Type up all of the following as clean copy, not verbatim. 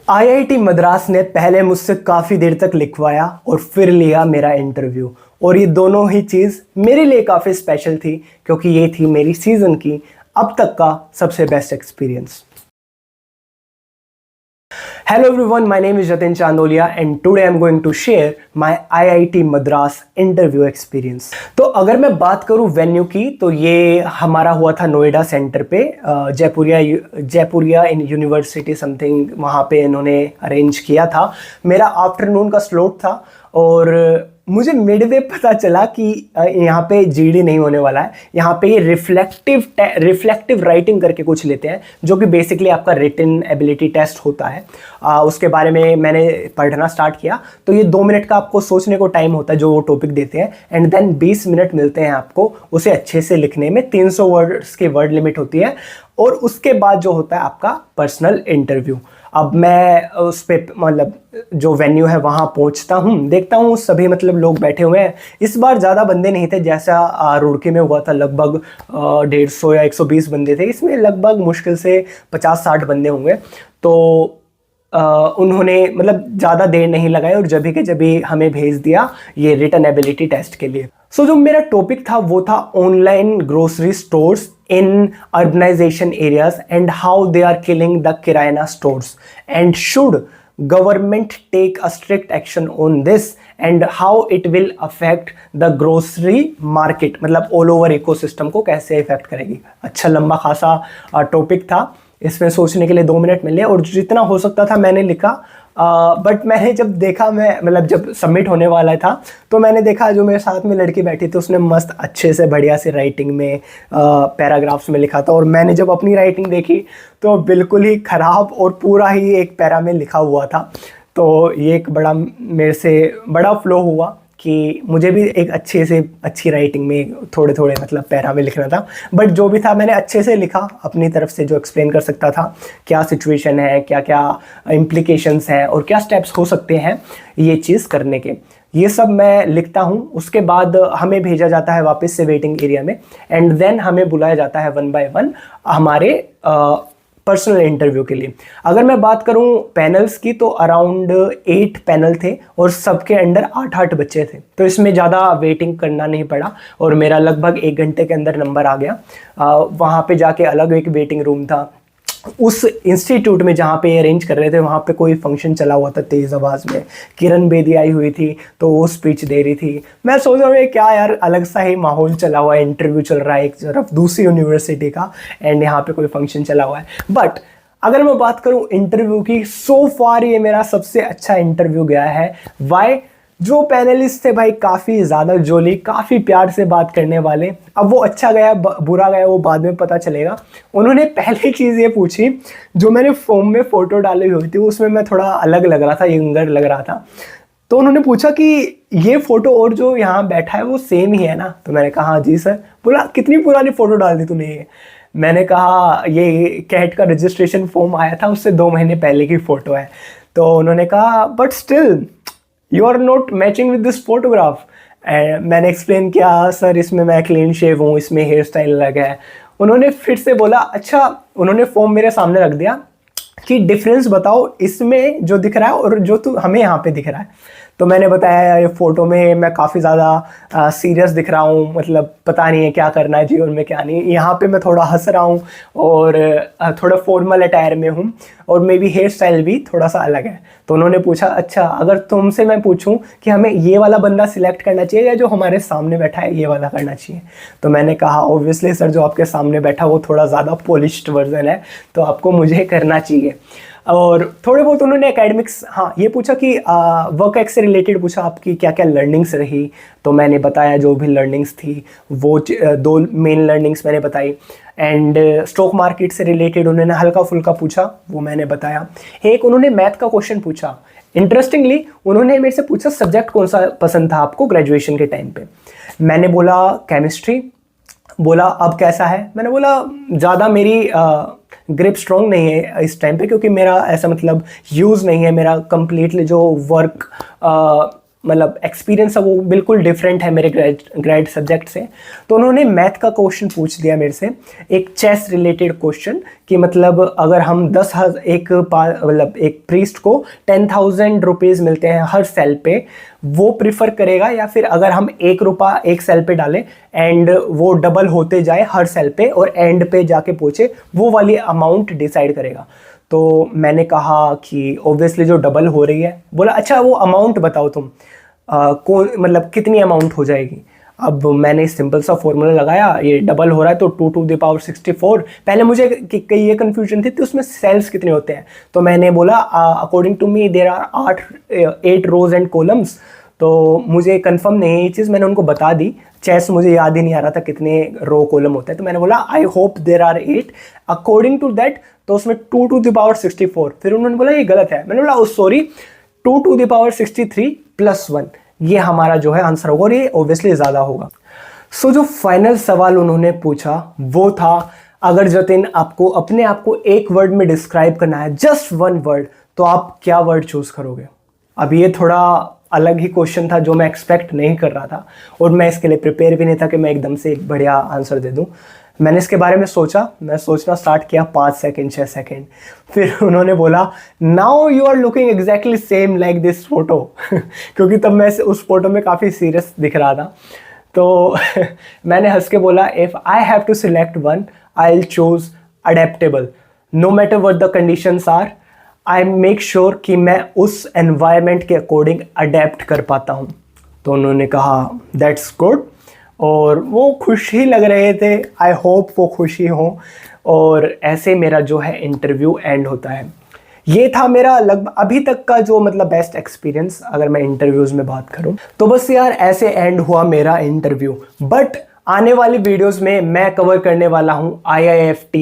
IIT Madras ने पहले मुझसे काफ़ी देर तक लिखवाया और फिर लिया मेरा इंटरव्यू। और ये दोनों ही चीज़ मेरे लिए काफ़ी स्पेशल थी क्योंकि ये थी मेरी सीज़न की अब तक का सबसे best experience. Hello everyone, my name is Jatin Chandolia and today I'm going to share my IIT Madras interview experience। तो अगर मैं बात करूं वेन्यू की तो ये हमारा हुआ था नोएडा सेंटर पे, जयपुरिया इन यूनिवर्सिटी समथिंग, वहाँ पे इन्होंने अरेंज किया था। मेरा आफ्टरनून का स्लॉट था और मुझे मिडवे पता चला कि यहाँ पे जीडी नहीं होने वाला है। यहाँ पे ये रिफ्लेक्टिव राइटिंग करके कुछ लेते हैं जो कि बेसिकली आपका रिटन एबिलिटी टेस्ट होता है। उसके बारे में मैंने पढ़ना स्टार्ट किया तो ये 2 मिनट का आपको सोचने को टाइम होता है जो वो टॉपिक देते हैं, एंड देन 20 मिनट मिलते हैं आपको उसे अच्छे से लिखने में। 300 वर्ड्स की वर्ड लिमिट होती है और उसके बाद जो होता है आपका पर्सनल इंटरव्यू। अब मैं उस पे मतलब जो वेन्यू है वहाँ पहुँचता हूँ, देखता हूँ सभी मतलब लोग बैठे हुए हैं। इस बार ज़्यादा बंदे नहीं थे जैसा रुड़की में हुआ था, लगभग 150 या 120 बंदे थे। इसमें लगभग मुश्किल से 50-60 बंदे होंगे। तो उन्होंने मतलब ज़्यादा देर नहीं लगाई और जभी के जभी हमें भेज दिया ये रिटन एबिलिटी टेस्ट के लिए। सो जो मेरा टॉपिक था वो था online grocery stores in urbanization areas and how they are killing the kirana stores, and should government take a strict action on this and how it will affect the grocery market, मतलब all over ecosystem को कैसे effect करेगी। अच्छा लंबा खासा topic था, इसमें सोचने के लिए 2 मिनट मिले और जितना हो सकता था मैंने लिखा। बट मैंने जब देखा, मैं मतलब जब सबमिट होने वाला था तो मैंने देखा जो मेरे साथ में लड़की बैठी थी उसने मस्त अच्छे से बढ़िया से राइटिंग में पैराग्राफ्स में लिखा था, और मैंने जब अपनी राइटिंग देखी तो बिल्कुल ही ख़राब और पूरा ही एक पैरा में लिखा हुआ था। तो ये एक बड़ा मेरे से बड़ा फ्लो हुआ कि मुझे भी एक अच्छी राइटिंग में थोड़े थोड़े मतलब पैरा में लिखना था। बट जो भी था मैंने अच्छे से लिखा अपनी तरफ से, जो एक्सप्लेन कर सकता था क्या सिचुएशन है, क्या क्या इम्प्लीकेशंस हैं और क्या स्टेप्स हो सकते हैं ये चीज़ करने के, ये सब मैं लिखता हूँ। उसके बाद हमें भेजा जाता है वापस से वेटिंग एरिया में, एंड देन हमें बुलाया जाता है 1 by 1 हमारे पर्सनल इंटरव्यू के लिए। अगर मैं बात करूं पैनल्स की तो अराउंड 8 पैनल थे और सबके अंडर 8-8 बच्चे थे, तो इसमें ज़्यादा वेटिंग करना नहीं पड़ा और मेरा लगभग 1 घंटे के अंदर नंबर आ गया। वहाँ पे जाके अलग एक वेटिंग रूम था। उस इंस्टीट्यूट में जहाँ पे अरेंज कर रहे थे वहाँ पे कोई फंक्शन चला हुआ था तेज़ आवाज़ में, किरण बेदी आई हुई थी तो वो स्पीच दे रही थी। मैं सोच रहा हूँ क्या यार, अलग सा ही माहौल चला हुआ है, इंटरव्यू चल रहा है एक तरफ दूसरी यूनिवर्सिटी का एंड यहाँ पे कोई फंक्शन चला हुआ है। बट अगर मैं बात करूँ इंटरव्यू की, सो फार ये मेरा सबसे अच्छा इंटरव्यू गया है। वाई? जो पैनलिस्ट थे भाई काफ़ी ज़्यादा जोली, काफ़ी प्यार से बात करने वाले। अब वो अच्छा गया बुरा गया वो बाद में पता चलेगा। उन्होंने पहली चीज़ ये पूछी, जो मैंने फॉर्म में फ़ोटो डाली हुई थी उसमें मैं थोड़ा अलग लग रहा था, यंगर लग रहा था। तो उन्होंने पूछा कि ये फ़ोटो और जो यहाँ बैठा है वो सेम ही है ना? तो मैंने कहा हाँ जी सर। बोला कितनी पुरानी फ़ोटो डाल दी तूने ये? मैंने कहा ये कैट का रजिस्ट्रेशन फॉर्म आया था उससे 2 महीने पहले की फ़ोटो है। तो उन्होंने कहा but still you are not matching with this photograph. मैंने एक्सप्लेन किया सर इसमें मैं क्लीन शेव हूँ, इसमें हेयर स्टाइल अलग है। उन्होंने फिर से बोला अच्छा, उन्होंने फॉर्म मेरे सामने रख दिया कि डिफरेंस बताओ इसमें जो दिख रहा है और जो हमें यहाँ पे दिख रहा है। तो मैंने बताया ये फ़ोटो में मैं काफ़ी ज़्यादा सीरियस दिख रहा हूँ, मतलब पता नहीं है क्या करना है जीवन में क्या नहीं। यहाँ पे मैं थोड़ा हंस रहा हूँ और थोड़ा फॉर्मल अटायर में हूँ और मे बी हेयर स्टाइल भी थोड़ा सा अलग है। तो उन्होंने पूछा अच्छा अगर तुमसे मैं पूछूं कि हमें ये वाला बंदा सिलेक्ट करना चाहिए या जो हमारे सामने बैठा है ये वाला करना चाहिए? तो मैंने कहा ऑब्वियसली सर जो आपके सामने बैठा वो थोड़ा ज़्यादा पॉलिश्ड वर्जन है तो आपको मुझे करना चाहिए। और थोड़े बहुत उन्होंने एकेडमिक्स, हाँ ये पूछा कि वर्क एक्स से रिलेटेड पूछा आपकी क्या क्या लर्निंग्स रही। तो मैंने बताया जो भी लर्निंग्स थी वो 2 मेन लर्निंग्स मैंने बताई। एंड स्टॉक मार्केट से रिलेटेड उन्होंने हल्का फुल्का पूछा, वो मैंने बताया। एक उन्होंने मैथ का क्वेश्चन पूछा। इंटरेस्टिंगली उन्होंने मेरे से पूछा सब्जेक्ट कौन सा पसंद था आपको ग्रेजुएशन के टाइम पे। मैंने बोला केमिस्ट्री। बोला अब कैसा है? मैंने बोला ज़्यादा मेरी ग्रिप स्ट्रॉन्ग नहीं है इस टाइम पे क्योंकि मेरा ऐसा मतलब यूज़ नहीं है, मेरा कंप्लीटली जो वर्क मतलब एक्सपीरियंस है वो बिल्कुल डिफरेंट है मेरे ग्रेड सब्जेक्ट से। तो उन्होंने मैथ का क्वेश्चन पूछ दिया मेरे से, एक चेस रिलेटेड क्वेश्चन, कि मतलब अगर हम मतलब एक प्रीस्ट को 10,000 रुपीज़ मिलते हैं हर सेल पे, वो प्रिफर करेगा, या फिर अगर हम 1 रुपया एक सेल पे डालें एंड वो डबल होते जाए हर सेल पे और एंड पे जाके पहुँचे, वो वाली अमाउंट डिसाइड करेगा। तो मैंने कहा कि ऑब्वियसली जो डबल हो रही है। बोला अच्छा वो अमाउंट बताओ तुम, कौन मतलब कितनी अमाउंट हो जाएगी। अब मैंने सिंपल सा फॉर्मूला लगाया, ये डबल हो रहा है तो 2 to the power 64। पहले मुझे कई ये कन्फ्यूजन थी तो उसमें सेल्स कितने होते हैं, तो मैंने बोला according to me there are 8 rows and columns. तो मुझे कंफर्म नहीं है ये चीज़, मैंने उनको बता दी। चेस मुझे याद ही नहीं आ रहा था कितने रो कॉलम होते हैं, तो मैंने बोला I hope there are 8 according to that. तो उसमें 2 to the power 64। फिर उन्होंने बोला ये गलत है। मैंने बोला सॉरी, 2 to the power 63 + 1 ये हमारा जो है आंसर होगा, और ये ऑब्वियसली ज़्यादा होगा। सो जो फाइनल सवाल उन्होंने पूछा वो था, अगर जतिन आपको अपने आप को एक वर्ड में डिस्क्राइब करना है, जस्ट 1 वर्ड, तो आप क्या वर्ड चूज करोगे। अब ये थोड़ा अलग ही क्वेश्चन था जो मैं एक्सपेक्ट नहीं कर रहा था, और मैं इसके लिए प्रिपेयर भी नहीं था कि मैं एकदम से एक बढ़िया आंसर दे दूं। मैंने इसके बारे में सोचा, मैं सोचना स्टार्ट किया 5 सेकेंड 6 सेकेंड। फिर उन्होंने बोला now you are looking exactly same like this photo क्योंकि तब मैं उस फोटो में काफ़ी सीरियस दिख रहा था। तो मैंने हंस के बोला if I have to select one I will choose adaptable. No matter what the conditions are, I make sure कि मैं उस एनवायरनमेंट के अकॉर्डिंग अडेप्ट कर पाता हूँ। तो उन्होंने कहा दैट्स गुड, और वो खुश ही लग रहे थे। आई होप वो खुशी हो। और ऐसे मेरा जो है इंटरव्यू एंड होता है। ये था मेरा लगभग अभी तक का जो मतलब बेस्ट एक्सपीरियंस अगर मैं इंटरव्यूज़ में बात करूं। तो बस यार ऐसे एंड हुआ मेरा इंटरव्यू। बट आने वाली वीडियोस में मैं कवर करने वाला हूं IIFT,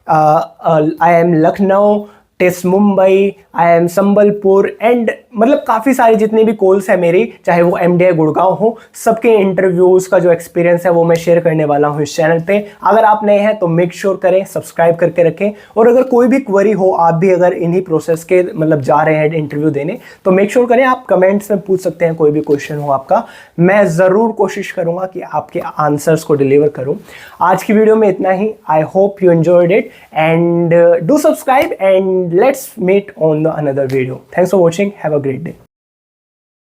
IIM Lucknow, test Mumbai, IIM Sambalpur and मतलब काफ़ी सारे जितने भी कॉल्स है मेरी, चाहे वो MDI गुड़गांव हो, सबके इंटरव्यूज़ का जो एक्सपीरियंस है वो मैं शेयर करने वाला हूँ इस चैनल पे। अगर आप नए हैं तो मेक श्योर करें सब्सक्राइब करके रखें, और अगर कोई भी क्वेरी हो, आप भी अगर इन्हीं प्रोसेस के मतलब जा रहे हैं इंटरव्यू देने, तो मेक श्योर करें आप कमेंट्स में पूछ सकते हैं, कोई भी क्वेश्चन हो आपका, मैं ज़रूर कोशिश करूँगा कि आपके आंसर्स को डिलीवर करूँ। आज की वीडियो में इतना ही। I hope you enjoyed it and do subscribe and let's meet on the another video. Thanks for watching. Have a great day.